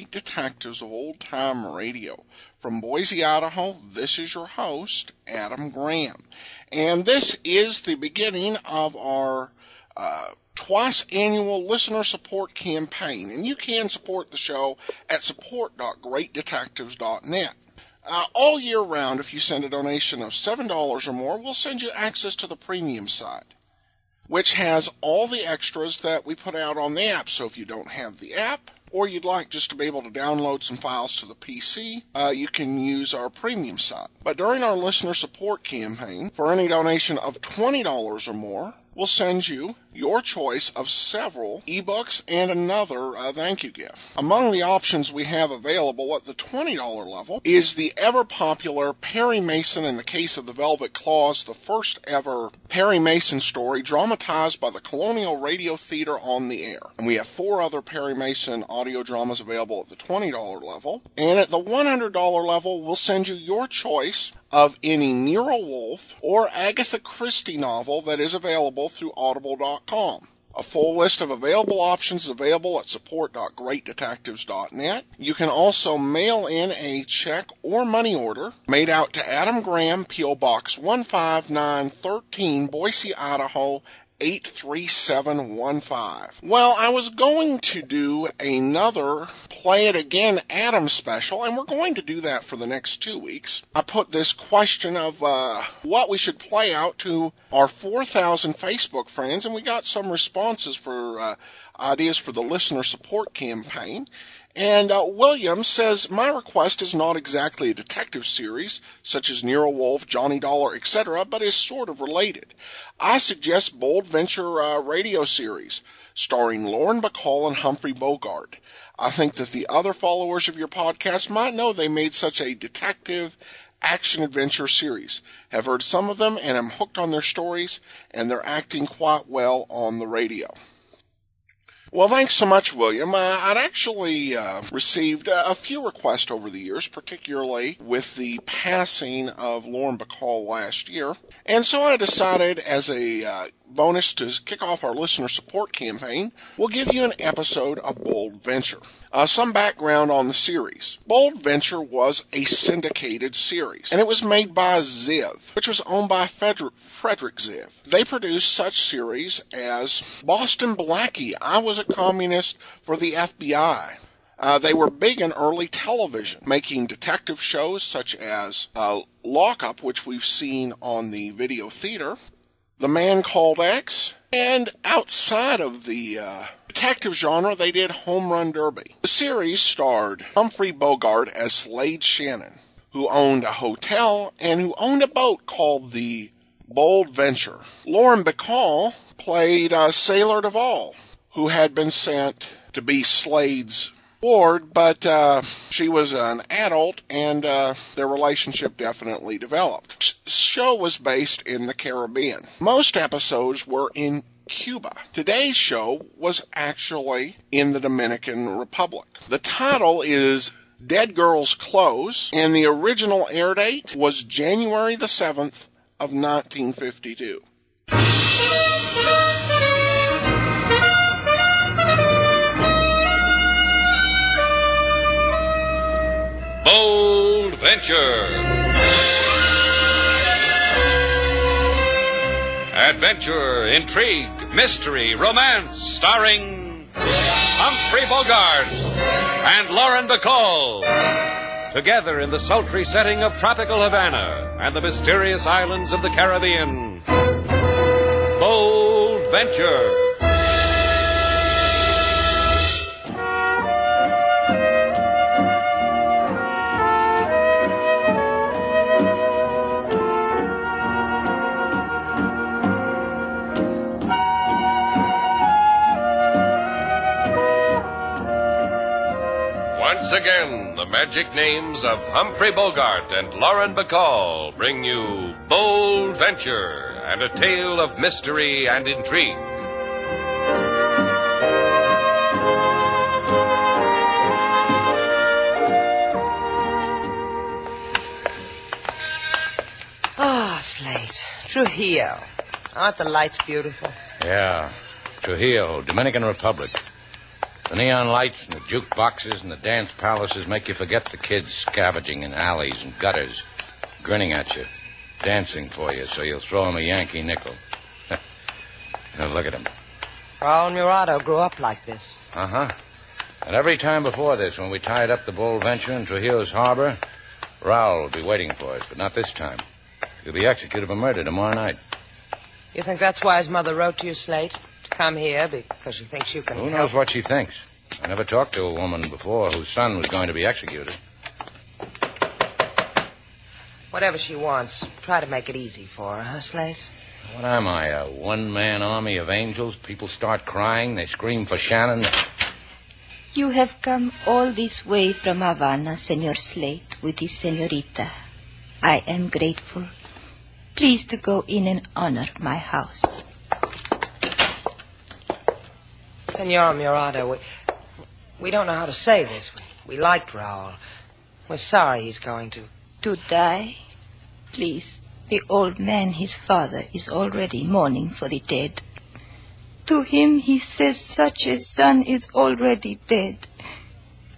great detectives of old-time radio. From Boise, Idaho, this is your host, Adam Graham. And this is the beginning of our twice annual listener support campaign. And you can support the show at support.greatdetectives.net. All year round, if you send a donation of $7 or more, we'll send you access to the premium side, which has all the extras that we put out on the app. So if you don't have the app, or you'd like just to be able to download some files to the PC, you can use our premium side. But during our listener support campaign, for any donation of $20 or more, we'll send you your choice of several ebooks and another thank you gift. Among the options we have available at the $20 level is the ever-popular Perry Mason and the Case of the Velvet Claws, the first ever Perry Mason story dramatized by the Colonial Radio Theater on the air. And we have 4 other Perry Mason audio dramas available at the $20 level. And at the $100 level, we'll send you your choice of any Nero Wolfe or Agatha Christie novel that is available through Audible.com. A full list of available options is available at support.greatdetectives.net. You can also mail in a check or money order made out to Adam Graham, P.O. Box 15913, Boise, Idaho 83715. Well, I was going to do another Play It Again Adam special, and we're going to do that for the next 2 weeks. I put this question of what we should play out to our 4,000 Facebook friends, and we got some responses for ideas for the listener support campaign. And William says, my request is not exactly a detective series, such as Nero Wolfe, Johnny Dollar, etc., but is sort of related. I suggest Bold Venture radio series, starring Lauren Bacall and Humphrey Bogart. I think that the other followers of your podcast might know they made such a detective action-adventure series. Have heard some of them, and am hooked on their stories, and they're acting quite well on the radio. Well, thanks so much, William. I'd actually received a few requests over the years, particularly with the passing of Lauren Bacall last year. And so I decided, as a bonus to kick off our listener support campaign, we'll give you an episode of Bold Venture. Some background on the series. Bold Venture was a syndicated series, and it was made by Ziv, which was owned by Frederick Ziv. They produced such series as Boston Blackie, I Was a Communist for the FBI. They were big in early television, making detective shows such as Lockup, which we've seen on the video theater, The Man Called X, and outside of the detective genre, they did Home Run Derby. The series starred Humphrey Bogart as Slade Shannon, who owned a hotel and who owned a boat called the Bold Venture. Lauren Bacall played Sailor Duvall, who had been sent to be Slade's ward, but she was an adult, and their relationship definitely developed. The show was based in the Caribbean. Most episodes were in Cuba. Today's show was actually in the Dominican Republic. The title is Dead Girls Clothes, and the original air date was January the 7th of 1952. Bold Venture. Adventure, intrigue, mystery, romance, starring Humphrey Bogart and Lauren Bacall. Together in the sultry setting of tropical Havana and the mysterious islands of the Caribbean. Bold Venture. Once again, the magic names of Humphrey Bogart and Lauren Bacall bring you Bold Venture and a tale of mystery and intrigue. Ah, Slade. Trujillo. Aren't the lights beautiful? Yeah. Trujillo, Dominican Republic. The neon lights and the jukeboxes and the dance palaces make you forget the kids scavenging in alleys and gutters, grinning at you, dancing for you so you'll throw them a Yankee nickel. Now look at him. Raul Murado grew up like this. Uh-huh. And every time before this, when we tied up the Bull Venture in Trujillo's harbor, Raul would be waiting for us, but not this time. He'll be executed for murder tomorrow night. You think that's why his mother wrote to you, Slade? To come here because she thinks you can Who knows what she thinks? I never talked to a woman before whose son was going to be executed. Whatever she wants, try to make it easy for her, huh, Slade? What am I, a one-man army of angels? People start crying, they scream for Shannon. You have come all this way from Havana, Senor Slade, with this senorita. I am grateful. Please to go in and honor my house. Senor Murado, we don't know how to say this. We liked Raul. We're sorry he's going to. To die? Please, the old man, his father, is already mourning for the dead. To him he says such a son is already dead.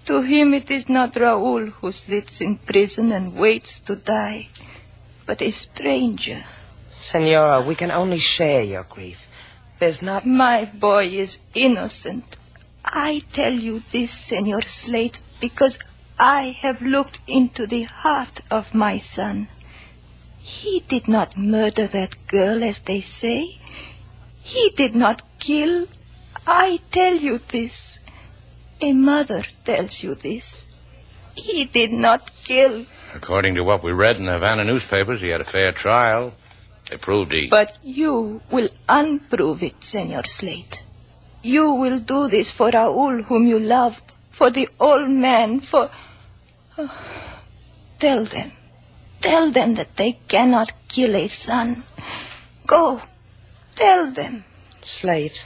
To him it is not Raul who sits in prison and waits to die, but a stranger. Senora, we can only share your grief. There's not... My boy is innocent. I tell you this, Senor Slade, because I have looked into the heart of my son. He did not murder that girl, as they say. He did not kill. I tell you this. A mother tells you this. He did not kill. According to what we read in the Havana newspapers, he had a fair trial. They proved he... But you will unprove it, Senor Slade. You will do this for Raul, whom you loved, for the old man, for... Tell them that they cannot kill a son. Go, tell them. Slade.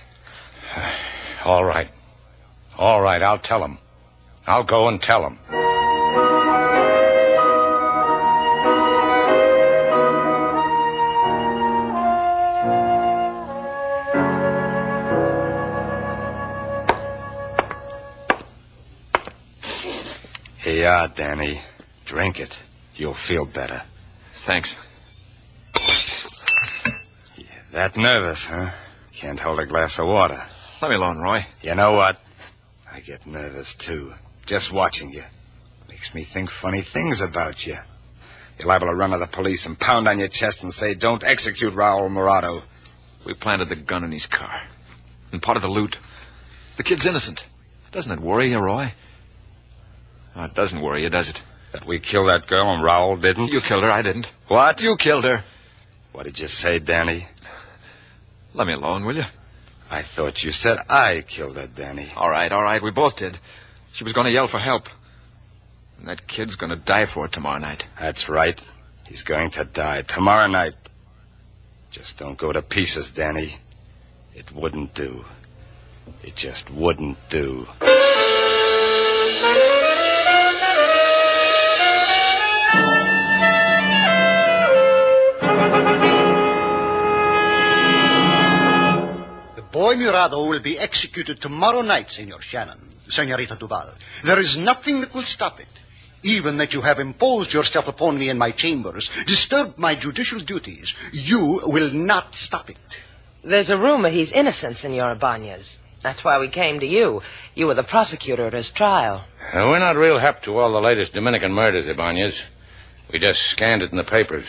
All right, I'll tell them. I'll go and tell them. Here you are, Danny. Drink it. You'll feel better. Thanks. You're that nervous, huh? Can't hold a glass of water. Let me alone, Roy. You know what? I get nervous, too. Just watching you. Makes me think funny things about you. You're liable to run to the police and pound on your chest and say, don't execute Raul Murado. We planted the gun in his car. And part of the loot. The kid's innocent. Doesn't it worry you, Roy? Oh, it doesn't worry you, does it? That we killed that girl and Raul didn't? You killed her, I didn't. What? You killed her. What did you say, Danny? Let me alone, will you? I thought you said I killed her, Danny. All right, we both did. She was going to yell for help. And that kid's going to die for it tomorrow night. That's right. He's going to die tomorrow night. Just don't go to pieces, Danny. It wouldn't do. It just wouldn't do. Boy Murado will be executed tomorrow night, Senor Shannon, Senorita Duval. There is nothing that will stop it. Even that you have imposed yourself upon me in my chambers, disturbed my judicial duties, you will not stop it. There's a rumor he's innocent, Senor Ibanez. That's why we came to you. You were the prosecutor at his trial. We're not real hep to all the latest Dominican murders, Ibanez. We just scanned it in the papers.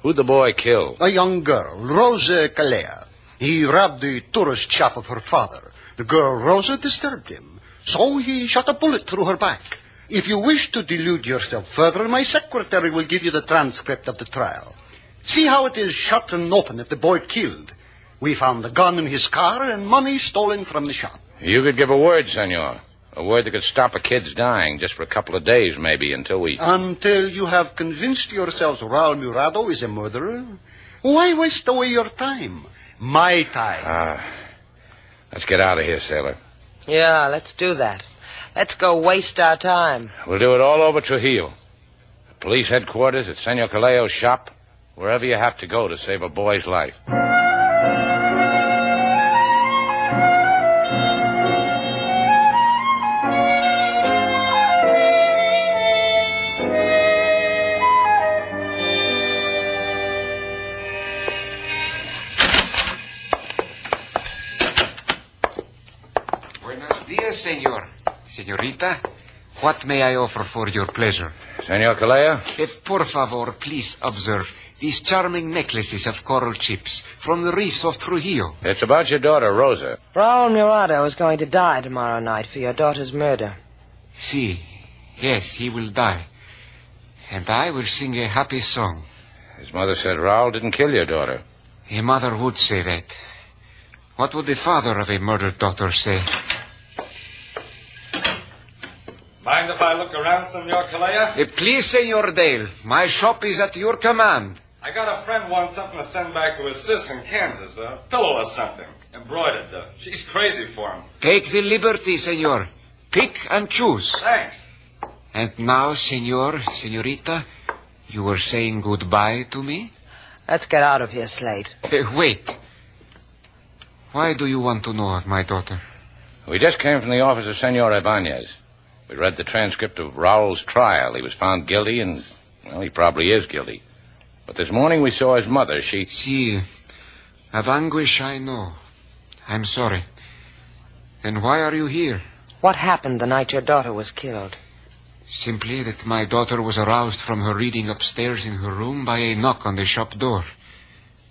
Who'd the boy kill? A young girl, Rosa Calea. He robbed the tourist shop of her father. The girl Rosa disturbed him, so he shot a bullet through her back. If you wish to delude yourself further, my secretary will give you the transcript of the trial. See how it is shut and open that the boy killed. We found the gun in his car and money stolen from the shop. You could give a word, senor. A word that could stop a kid's dying just for a couple of days, maybe, until we... Until you have convinced yourselves Raul Murado is a murderer? Why waste away your time? My time. Let's get out of here, sailor. Yeah, let's do that. Let's go waste our time. We'll do it all over Trujillo. Police headquarters, at Senor Caleo's shop, wherever you have to go to save a boy's life. senor. Senorita, what may I offer for your pleasure? Senor Calleja? If, por favor, please observe these charming necklaces of coral chips from the reefs of Trujillo. It's about your daughter, Rosa. Raul Murado is going to die tomorrow night for your daughter's murder. Si. Yes, he will die. And I will sing a happy song. His mother said Raul didn't kill your daughter. A mother would say that. What would the father of a murdered daughter say? Mind if I look around, Senor Calleja? Please, Senor Dale. My shop is at your command. I got a friend wants something to send back to his sis in Kansas. A pillow or something. Embroidered. She's crazy for him. Take the liberty, senor. Pick and choose. Thanks. And now, senorita, you were saying goodbye to me? Let's get out of here, Slade. Wait. Why do you want to know of my daughter? We just came from the office of Senor Ibanez. We read the transcript of Raul's trial. He was found guilty, and, well, he probably is guilty. But this morning we saw his mother. She... Si. Of anguish I know. I'm sorry. Then why are you here? What happened the night your daughter was killed? Simply that my daughter was aroused from her reading upstairs in her room by a knock on the shop door.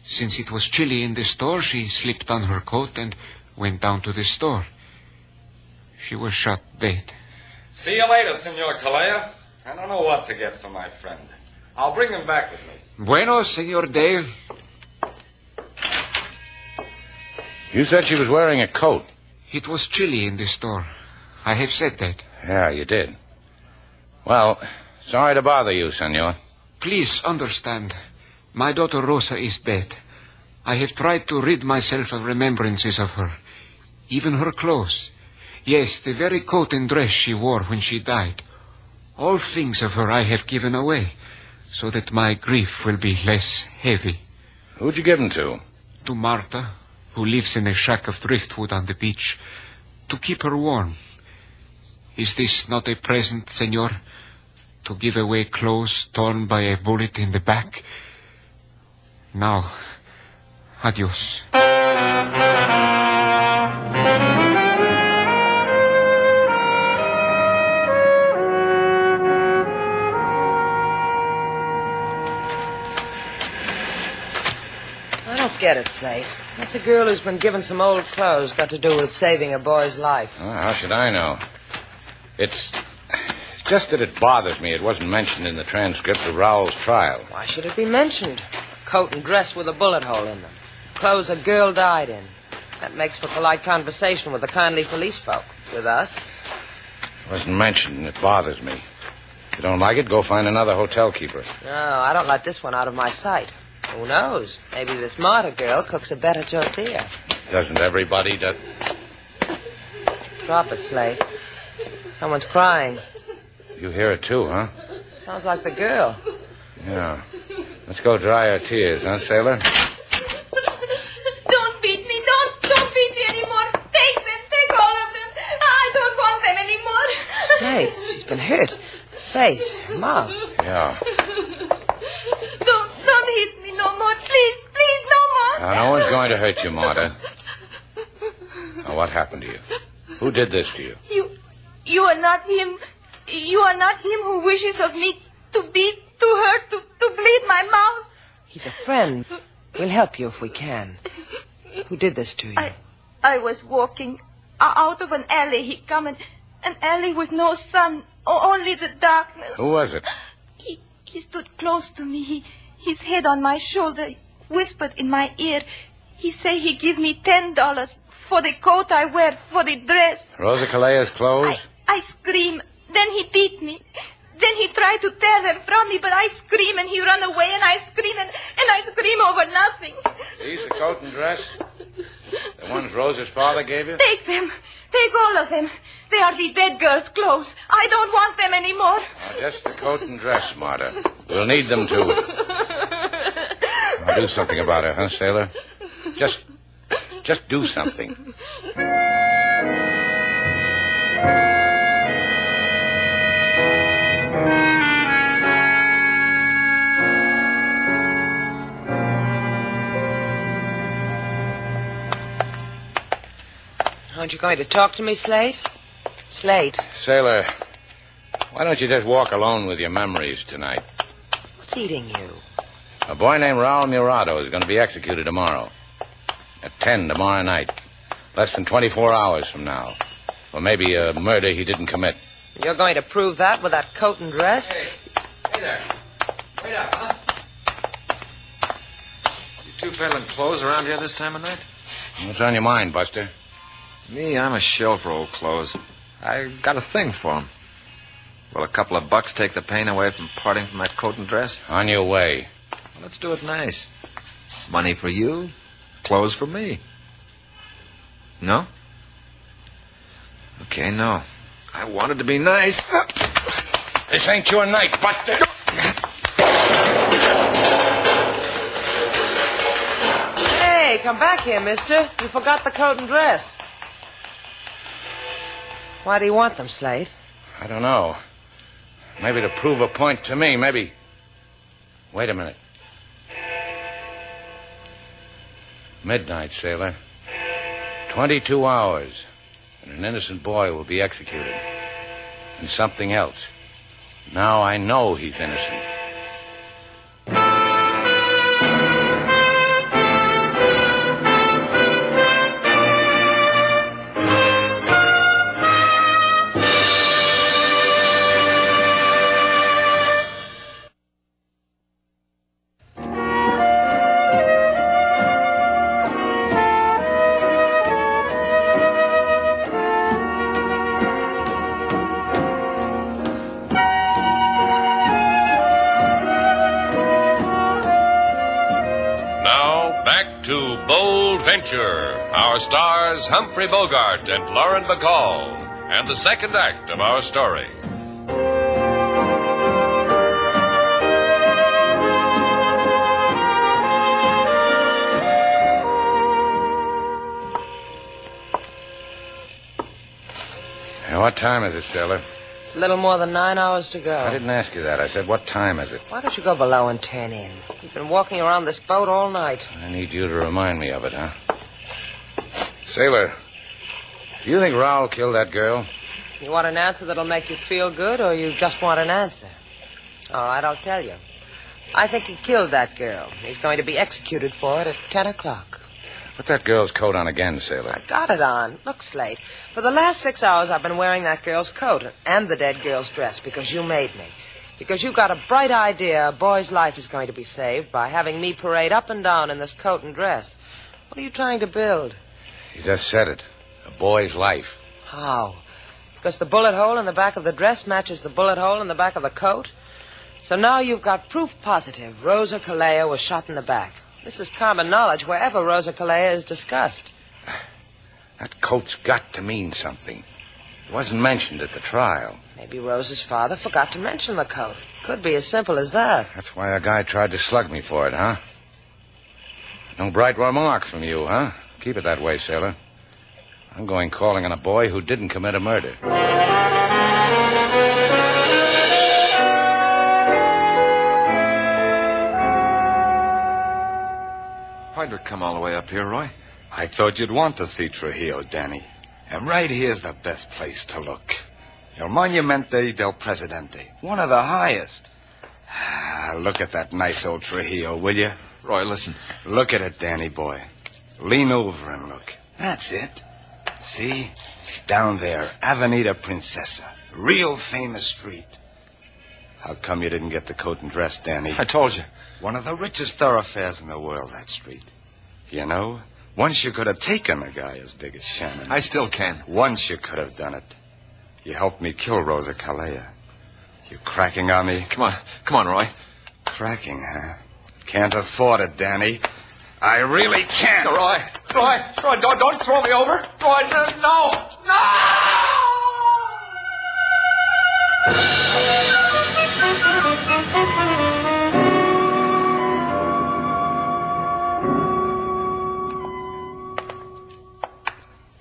Since it was chilly in the store, she slipped on her coat and went down to the store. She was shot dead. See you later, Senor Calleja. I don't know what to get for my friend. I'll bring him back with me. Bueno, Senor Dale. You said she was wearing a coat. It was chilly in the store. I have said that. Yeah, you did. Well, sorry to bother you, senor. Please understand. My daughter Rosa is dead. I have tried to rid myself of remembrances of her. Even her clothes. Yes, the very coat and dress she wore when she died. All things of her I have given away, so that my grief will be less heavy. Who'd you give them to? To Marta, who lives in a shack of driftwood on the beach, to keep her warm. Is this not a present, senor? To give away clothes torn by a bullet in the back? Now, adios. I don't get it, Slade. What's a girl who's been given some old clothes got to do with saving a boy's life? Oh, how should I know? It's just that it bothers me it wasn't mentioned in the transcript of Raul's trial. Why should it be mentioned? Coat and dress with a bullet hole in them. Clothes a girl died in. That makes for polite conversation with the kindly police folk. With us. It wasn't mentioned, and it bothers me. If you don't like it, go find another hotel keeper. No, I don't let this one out of my sight. Who knows? Maybe this Marta girl cooks a better tortilla. Doesn't everybody that... Drop it, Slade. Someone's crying. You hear it too, huh? Sounds like the girl. Yeah. Let's go dry our tears, huh, Sailor? Don't beat me. Don't beat me anymore. Take them. Take all of them. I don't want them anymore. Slade, she's been hurt. Face, mouth. Yeah. Don't hit me no more. Please, no more. Now, no one's going to hurt you, Marta. Now, what happened to you? Who did this to you? You are not him. You are not him who wishes of me to beat, to hurt, to bleed my mouth. He's a friend. We'll help you if we can. Who did this to you? I was walking out of an alley. He come an alley with no sun, only the darkness. Who was it? He stood close to me. His head on my shoulder, whispered in my ear. He say he give me $10 for the coat I wear, for the dress. Rosa Calleja's clothes? I scream. Then he beat me. Then he tried to tear them from me, but I scream and he run away and I scream and I scream over nothing. These the coat and dress? The ones Rosa's father gave you? Take them. Take all of them. They are the dead girl's clothes. I don't want them anymore. Oh, just the coat and dress, Marta. We'll need them too. Now do something about her, huh, Sailor? Just do something. Aren't you going to talk to me, Slade? Slade. Sailor, why don't you just walk alone with your memories tonight? What's eating you? A boy named Raul Murado is going to be executed tomorrow. At 10 tomorrow night. Less than 24 hours from now. Or maybe a murder he didn't commit. You're going to prove that with that coat and dress? Hey there. Wait up, huh? You two peddling clothes around here this time of night? What's on your mind, Buster? Me, I'm a shell for old clothes. I got a thing for 'em. Will a couple of bucks take the pain away from parting from that coat and dress? On your way. Well, let's do it nice. Money for you, clothes for me. No? Okay, no. I wanted to be nice. This ain't your night, Buster. Hey, come back here, mister. You forgot the coat and dress. Why do you want them, Slade? I don't know. Maybe to prove a point to me, maybe. Wait a minute. Midnight, sailor. 22 hours, and an innocent boy will be executed. And something else. Now I know he's innocent. Our stars, Humphrey Bogart and Lauren Bacall, and the second act of our story. Now, what time is it, sailor? It's a little more than 9 hours to go. I didn't ask you that. I said, what time is it? Why don't you go below and turn in? You've been walking around this boat all night. I need you to remind me of it, huh? Sailor, do you think Raul killed that girl? You want an answer that'll make you feel good, or you just want an answer? All right, I'll tell you. I think he killed that girl. He's going to be executed for it at 10 o'clock. Put that girl's coat on again, sailor. I got it on. Look, Slade, for the last 6 hours I've been wearing that girl's coat and the dead girl's dress because you made me. Because you got a bright idea a boy's life is going to be saved by having me parade up and down in this coat and dress. What are you trying to build? You just said it. A boy's life. How? Because the bullet hole in the back of the dress matches the bullet hole in the back of the coat? So now you've got proof positive Rosa Calleja was shot in the back. This is common knowledge wherever Rosa Calleja is discussed. That coat's got to mean something. It wasn't mentioned at the trial. Maybe Rosa's father forgot to mention the coat. Could be as simple as that. That's why a guy tried to slug me for it, huh? No bright remark from you, huh? Keep it that way, sailor. I'm going calling on a boy who didn't commit a murder. Why'd we come all the way up here, Roy? I thought you'd want to see Trujillo, Danny. And right here's the best place to look. El Monumente del Presidente. One of the highest. Look at that nice old Trujillo, will you? Roy, listen. Look at it, Danny boy. Lean over and look. That's it. See? Down there, Avenida Princesa. Real famous street. How come you didn't get the coat and dress, Danny? I told you. One of the richest thoroughfares in the world, that street. You know, once you could have taken a guy as big as Shannon. I still can. Once you could have done it. You helped me kill Rosa Calleja. You cracking on me? Come on, Roy. Cracking, huh? Can't afford it, Danny. I really can't. Roy, don't throw me over. Roy, no.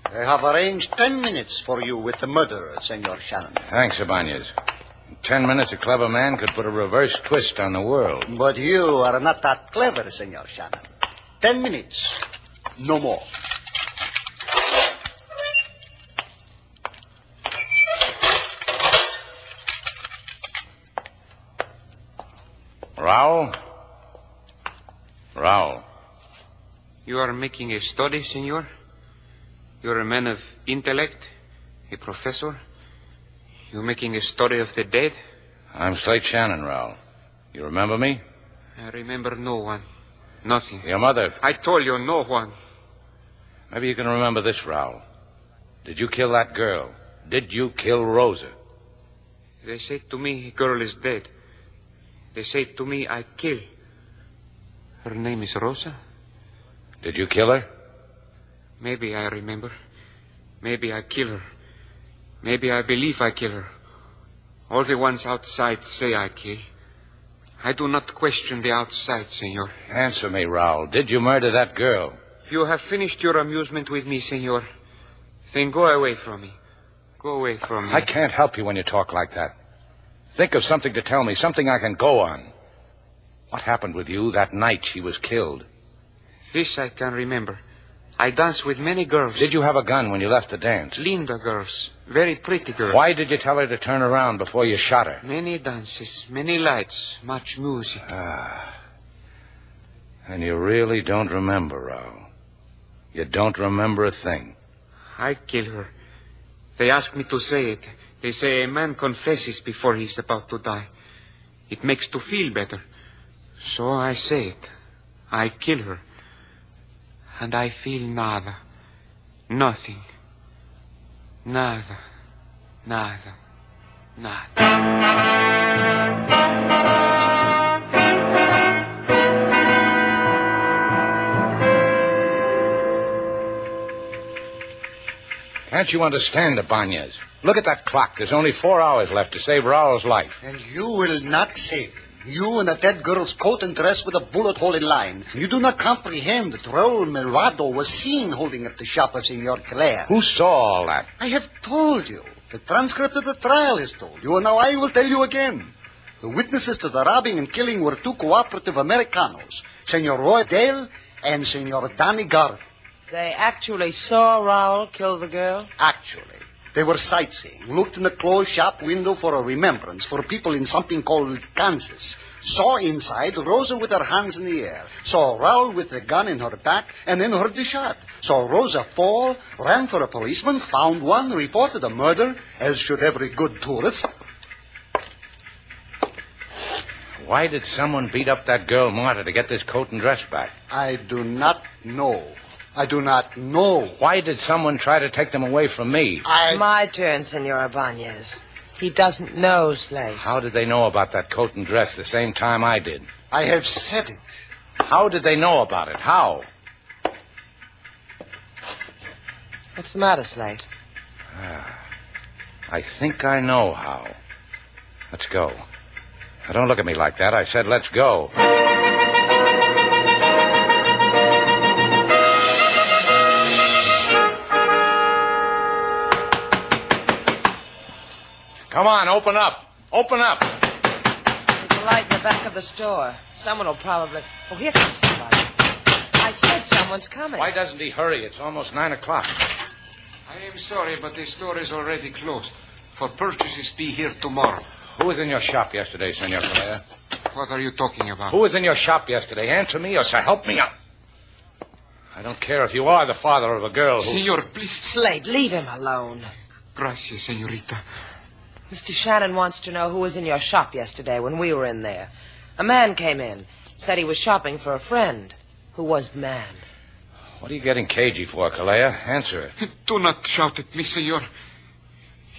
I have arranged 10 minutes for you with the murderer, Senor Shannon. Thanks, Ibanez. In 10 minutes, a clever man could put a reverse twist on the world. But you are not that clever, Senor Shannon. 10 minutes. No more. Raoul? Raoul. You are making a study, senor? You're a man of intellect, a professor. You're making a study of the dead? I'm Slade Shannon, Raoul. You remember me? I remember no one. Nothing. Your mother. I told you no one. Maybe you can remember this, Raoul. Did you kill that girl? Did you kill Rosa? They say to me, a girl is dead. They say to me, I kill. Her name is Rosa. Did you kill her? Maybe I remember. Maybe I kill her. Maybe I believe I kill her. All the ones outside say I kill. I do not question the outside, senor. Answer me, Raoul. Did you murder that girl? You have finished your amusement with me, senor. Then go away from me. Go away from me. I can't help you when you talk like that. Think of something to tell me, something I can go on. What happened with you that night she was killed? This I can remember. I danced with many girls. Did you have a gun when you left the dance? Linda girls. Very pretty girls. Why did you tell her to turn around before you shot her? Many dances, many lights, much music. And you really don't remember, Raoul. You don't remember a thing. I kill her. They ask me to say it. They say a man confesses before he's about to die. It makes to feel better. So I say it. I kill her. And I feel nada. Nothing. Nada. Nada. Nada. Can't you understand, Ibanez? Look at that clock. There's only 4 hours left to save Raoul's life. And you will not save him. You in a dead girl's coat and dress with a bullet hole in line. You do not comprehend that Raul Melvado was seen holding up the shop of Senor Calea. Who saw all that? I have told you. The transcript of the trial has told you, and now I will tell you again. The witnesses to the robbing and killing were 2 cooperative Americanos, Senor Roy Dale and Senor Danny Garvey. They actually saw Raoul kill the girl? Actually. They were sightseeing, looked in the closed shop window for a remembrance for people in something called Kansas. Saw inside Rosa with her hands in the air. Saw Raoul with the gun in her back and then heard the shot. Saw Rosa fall, ran for a policeman, found one, reported a murder, as should every good tourist. Why did someone beat up that girl Marta to get this coat and dress back? I do not know. I do not know. Why did someone try to take them away from me? My turn, Senor Ibanez. He doesn't know, Slade. How did they know about that coat and dress the same time I did? I have said it. How did they know about it? How? What's the matter, Slade? I think I know how. Let's go. Now, don't look at me like that. I said let's go. Come on, open up. Open up. There's a light in the back of the store. Someone will probably... Oh, here comes somebody. I said someone's coming. Why doesn't he hurry? It's almost 9 o'clock. I am sorry, but the store is already closed. For purchases, be here tomorrow. Who was in your shop yesterday, Senor Calea? What are you talking about? Who was in your shop yesterday? Answer me or say help me out. I don't care if you are the father of a girl who... Senor, please... Slade, leave him alone. Gracias, senorita. Mr. Shannon wants to know who was in your shop yesterday when we were in there. A man came in, said he was shopping for a friend. Who was the man? What are you getting cagey for, Calea? Answer it. Do not shout at me, senor.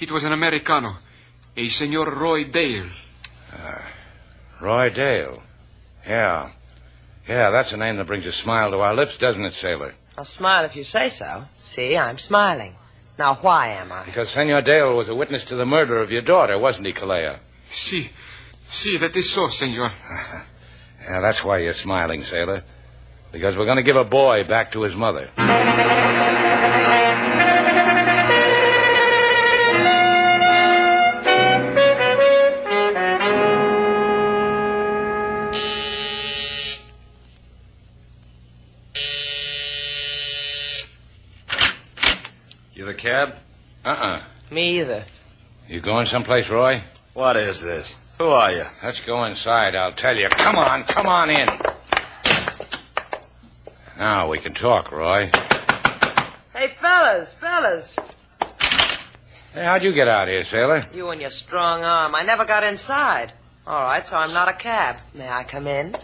It was an Americano, a Senor Roy Dale. Roy Dale. Yeah, that's a name that brings a smile to our lips, doesn't it, Sailor? I'll smile if you say so. See, I'm smiling. Now, why am I? Because Senor Dale was a witness to the murder of your daughter, wasn't he, Calea? Si, that is so, senor. Yeah, that's why you're smiling, Sailor. Because we're going to give a boy back to his mother. You the cab? Me either. You going someplace, Roy? What is this? Who are you? Let's go inside, I'll tell you. Come on in. Now we can talk, Roy. Hey, fellas. Hey, how'd you get out here, Sailor? You and your strong arm. I never got inside. All right, so I'm not a cab. May I come in?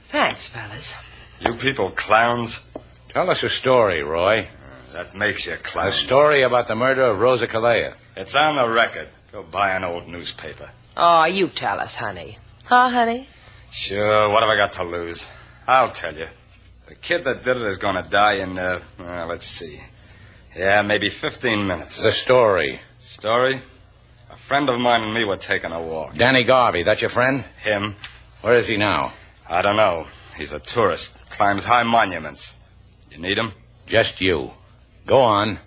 Thanks, fellas. You people clowns? Tell us a story, Roy. That makes you clowns. A story about the murder of Rosa Calleja. It's on the record. Go buy an old newspaper. Oh, you tell us, honey. Huh, honey? Sure, what have I got to lose? I'll tell you. The kid that did it is going to die in, let's see. Yeah, maybe 15 minutes. The story. Story? A friend of mine and me were taking a walk. Danny Garvey, that your friend? Him. Where is he now? I don't know. He's a tourist. Climbs high monuments. You need him? Just you. Go on.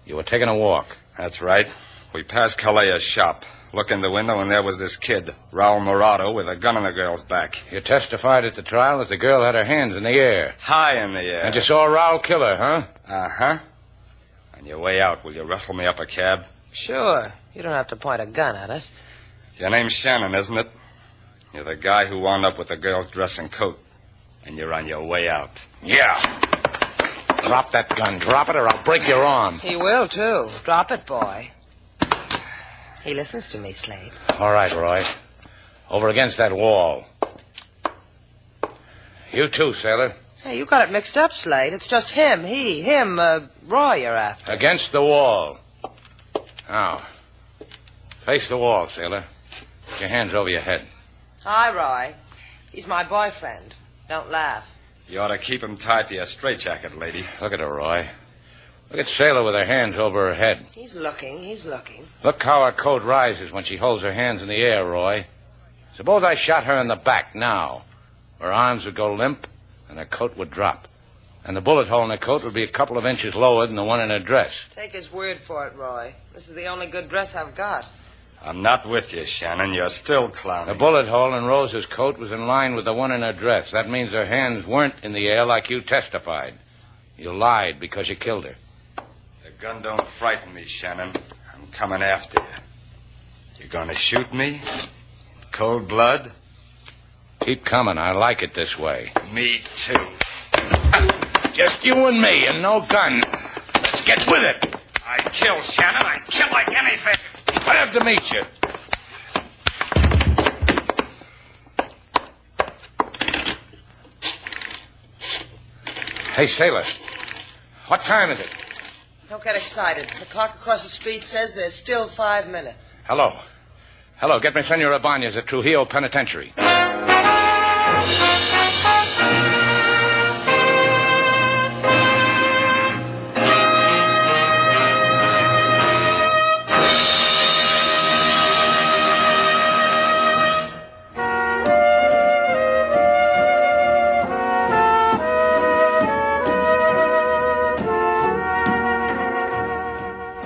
You were taking a walk. That's right. We passed Calleja's shop. Look in the window, and there was this kid, Raul Morado, with a gun on the girl's back. You testified at the trial that the girl had her hands in the air. High in the air. And you saw Raul kill her, huh? Uh-huh. On your way out, will you wrestle me up a cab? Sure. You don't have to point a gun at us. Your name's Shannon, isn't it? You're the guy who wound up with the girl's dress and coat. And you're on your way out. Yeah. Drop that gun. Drop it or I'll break your arm. He will, too. Drop it, boy. He listens to me, Slade. All right, Roy. Over against that wall. You too, Sailor. Hey, you got it mixed up, Slade. It's just him, Roy you're after. Against the wall. Now, face the wall, Sailor. Put your hands over your head. Hi, Roy. He's my boyfriend. Don't laugh. You ought to keep him tied to your straitjacket, lady. Look at her, Roy. Look at Sailor with her hands over her head. He's looking. Look how her coat rises when she holds her hands in the air, Roy. Suppose I shot her in the back now. Her arms would go limp, and her coat would drop. And the bullet hole in her coat would be a couple of inches lower than the one in her dress. Take his word for it, Roy. This is the only good dress I've got. I'm not with you, Shannon. You're still clowning. The bullet hole in Rosa's coat was in line with the one in her dress. That means her hands weren't in the air like you testified. You lied because you killed her. The gun don't frighten me, Shannon. I'm coming after you. You gonna shoot me? In cold blood? Keep coming. I like it this way. Me too. Just you and me and no gun. Let's get with it. I kill, Shannon. I kill like anything. Glad to meet you. Hey, Sailor. What time is it? Don't get excited. The clock across the street says there's still 5 minutes. Hello. Get me Senor Ibanez at Trujillo Penitentiary.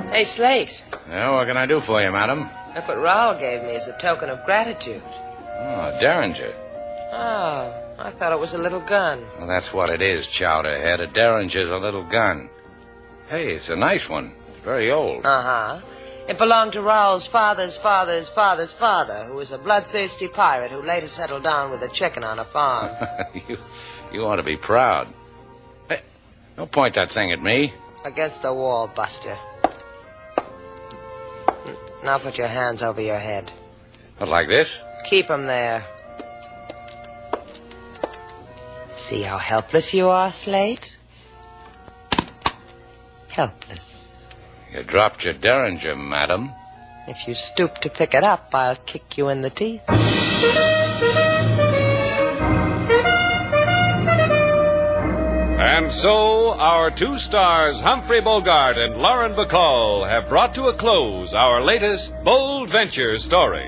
Hey, Slade. Yeah, what can I do for you, madam? Look what Raul gave me as a token of gratitude. Oh, a Derringer. Oh, I thought it was a little gun. Well, that's what it is, Chowderhead. A Derringer's a little gun. Hey, it's a nice one. It's very old. Uh-huh. It belonged to Raul's father's father's father's father, who was a bloodthirsty pirate who later settled down with a chicken on a farm. You ought to be proud. Hey, don't point that thing at me. Against the wall, Buster. Now put your hands over your head. What, like this? Keep 'em there. See how helpless you are, Slade? Helpless. You dropped your Derringer, madam. If you stoop to pick it up, I'll kick you in the teeth. And so, our two stars, Humphrey Bogart and Lauren Bacall, have brought to a close our latest Bold Venture story.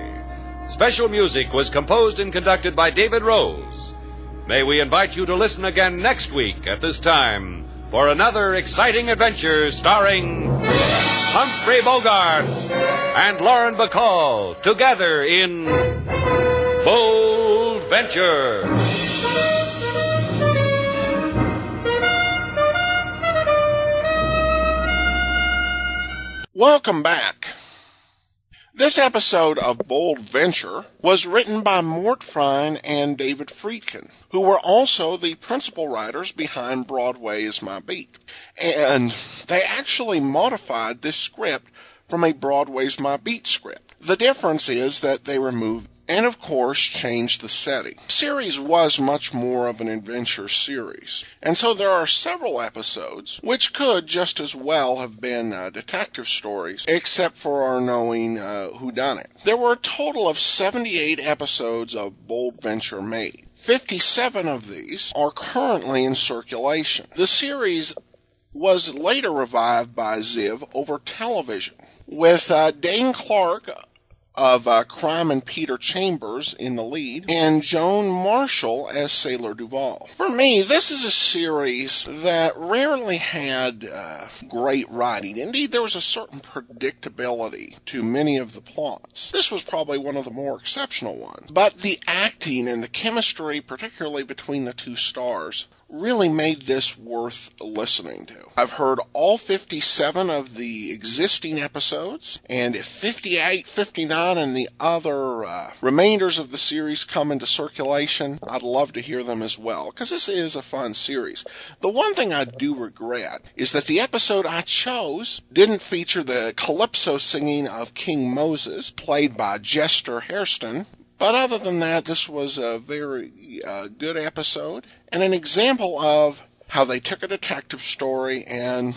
Special music was composed and conducted by David Rose. May we invite you to listen again next week at this time for another exciting adventure starring Humphrey Bogart and Lauren Bacall together in Bold Venture. Welcome back. This episode of Bold Venture was written by Mort Frine and David Friedkin, who were also the principal writers behind Broadway is My Beat. And they actually modified this script from a Broadway's My Beat script. The difference is that they removed and, of course, changed the setting. The series was much more of an adventure series, and so there are several episodes which could just as well have been detective stories, except for our knowing whodunit. There were a total of 78 episodes of Bold Venture made. 57 of these are currently in circulation. The series was later revived by Ziv over television, with Dane Clark of Crime and Peter Chambers in the lead, and Joan Marshall as Sailor Duval. For me, this is a series that rarely had great writing. Indeed, there was a certain predictability to many of the plots. This was probably one of the more exceptional ones. But the acting and the chemistry, particularly between the two stars, really made this worth listening to. I've heard all 57 of the existing episodes, and if 58, 59, and the other remainders of the series come into circulation, I'd love to hear them as well, because this is a fun series. The one thing I do regret is that the episode I chose didn't feature the calypso singing of King Moses, played by Jester Hairston. But other than that, this was a very good episode, and an example of how they took a detective story and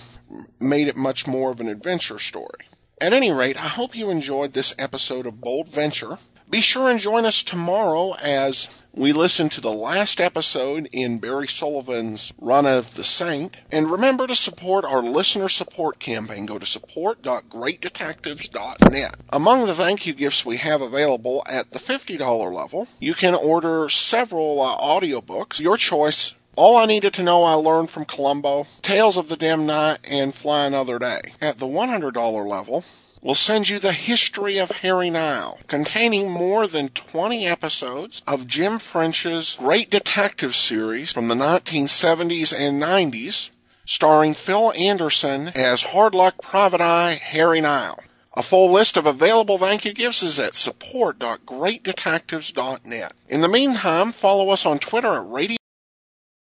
made it much more of an adventure story. At any rate, I hope you enjoyed this episode of Bold Venture. Be sure and join us tomorrow as we listen to the last episode in Barry Sullivan's Run of the Saint. And remember to support our listener support campaign. Go to support.greatdetectives.net. Among the thank you gifts we have available at the $50 level, you can order several audiobooks. Your choice. All I Needed to Know I Learned from Columbo, Tales of the Dim Night, and Fly Another Day. At the $100 level, we'll send you the History of Harry Nile, containing more than 20 episodes of Jim French's Great Detective series from the 1970s and 90s, starring Phil Anderson as Hard Luck Private Eye Harry Nile. A full list of available thank you gifts is at support.greatdetectives.net. In the meantime, follow us on Twitter at Radio